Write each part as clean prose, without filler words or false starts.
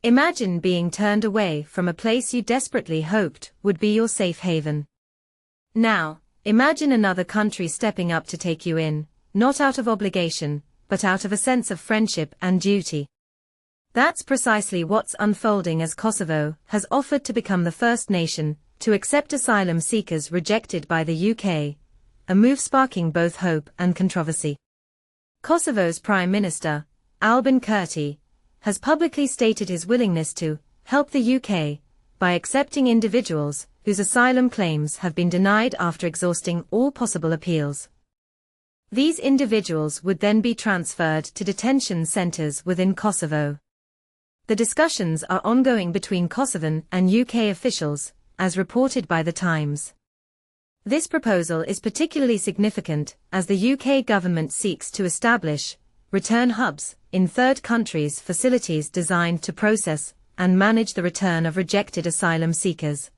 Imagine being turned away from a place you desperately hoped would be your safe haven. Now, imagine another country stepping up to take you in, not out of obligation, but out of a sense of friendship and duty. That's precisely what's unfolding as Kosovo has offered to become the first nation to accept asylum seekers rejected by the UK, a move sparking both hope and controversy. Kosovo's Prime Minister, Albin Kurti, has publicly stated his willingness to help the UK by accepting individuals whose asylum claims have been denied after exhausting all possible appeals. These individuals would then be transferred to detention centres within Kosovo. The discussions are ongoing between Kosovan and UK officials, as reported by The Times. This proposal is particularly significant as the UK government seeks to establish return hubs in third countries, facilities designed to process and manage the return of rejected asylum seekers.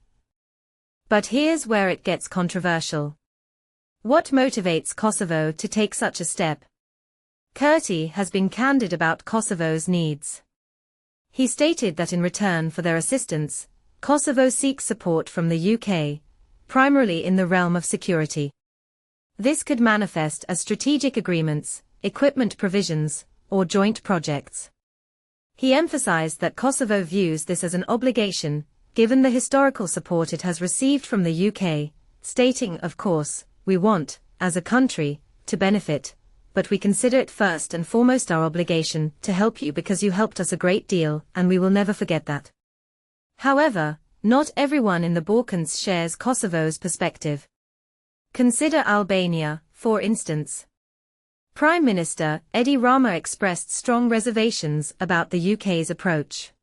But here's where it gets controversial. What motivates Kosovo to take such a step? Kurti has been candid about Kosovo's needs. He stated that in return for their assistance, Kosovo seeks support from the UK, primarily in the realm of security. This could manifest as strategic agreements, equipment provisions, or joint projects. He emphasized that Kosovo views this as an obligation, given the historical support it has received from the UK, stating, "Of course, we want, as a country, to benefit, but we consider it first and foremost our obligation to help you because you helped us a great deal, and we will never forget that." However, not everyone in the Balkans shares Kosovo's perspective. Consider Albania, for instance. Prime Minister Edi Rama expressed strong reservations about the UK's approach.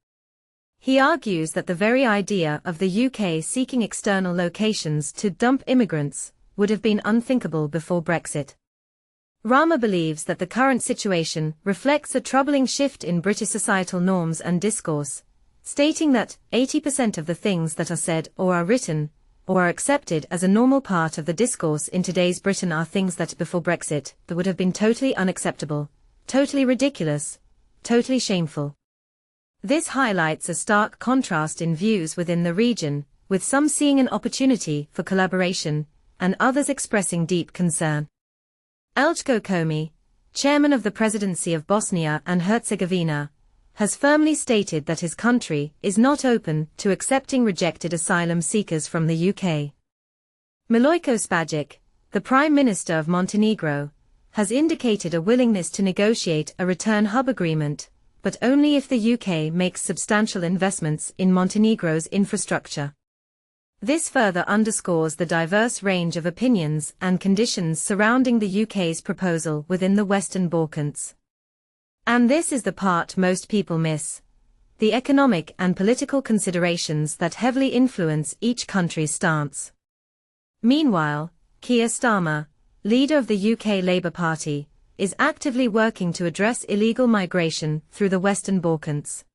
He argues that the very idea of the UK seeking external locations to dump immigrants would have been unthinkable before Brexit. Rama believes that the current situation reflects a troubling shift in British societal norms and discourse, stating that 80% of the things that are said or are written or are accepted as a normal part of the discourse in today's Britain are things that before Brexit that would have been totally unacceptable, totally ridiculous, totally shameful. This highlights a stark contrast in views within the region, with some seeing an opportunity for collaboration and others expressing deep concern. Eljko Komi, chairman of the presidency of Bosnia and Herzegovina, has firmly stated that his country is not open to accepting rejected asylum seekers from the UK. Milojko Spajic, the Prime Minister of Montenegro, has indicated a willingness to negotiate a return hub agreement, but only if the UK makes substantial investments in Montenegro's infrastructure. This further underscores the diverse range of opinions and conditions surrounding the UK's proposal within the Western Balkans. And this is the part most people miss: the economic and political considerations that heavily influence each country's stance. Meanwhile, Keir Starmer, leader of the UK Labour Party, is actively working to address illegal migration through the Western Balkans.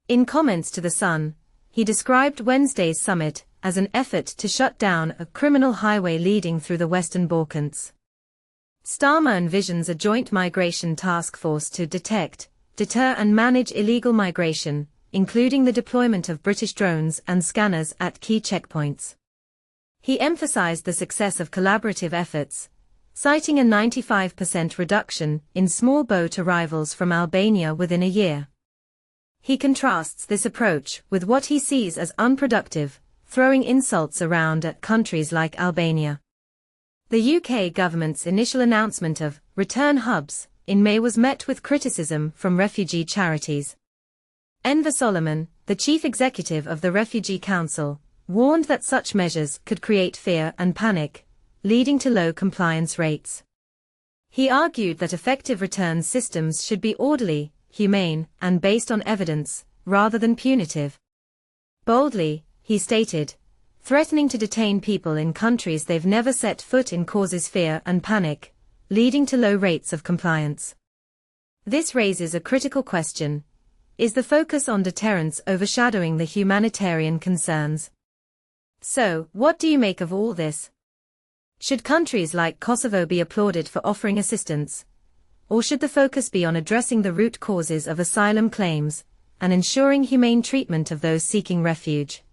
In comments to The Sun, he described Wednesday's summit as an effort to shut down a criminal highway leading through the Western Balkans. Starmer envisions a joint migration task force to detect, deter and manage illegal migration, including the deployment of British drones and scanners at key checkpoints. He emphasized the success of collaborative efforts, citing a 95% reduction in small boat arrivals from Albania within a year. He contrasts this approach with what he sees as unproductive, throwing insults around at countries like Albania. The UK government's initial announcement of return hubs in May was met with criticism from refugee charities. Enver Solomon, the chief executive of the Refugee Council, warned that such measures could create fear and panic, leading to low compliance rates. He argued that effective return systems should be orderly, humane, and based on evidence, rather than punitive. Boldly, he stated, "Threatening to detain people in countries they've never set foot in causes fear and panic, leading to low rates of compliance." This raises a critical question: is the focus on deterrence overshadowing the humanitarian concerns? So, what do you make of all this? Should countries like Kosovo be applauded for offering assistance? Or should the focus be on addressing the root causes of asylum claims and ensuring humane treatment of those seeking refuge?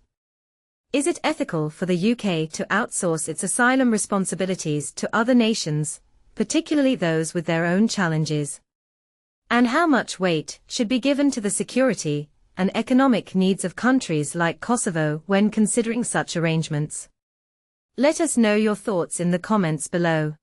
Is it ethical for the UK to outsource its asylum responsibilities to other nations, particularly those with their own challenges? And how much weight should be given to the security and economic needs of countries like Kosovo when considering such arrangements? Let us know your thoughts in the comments below.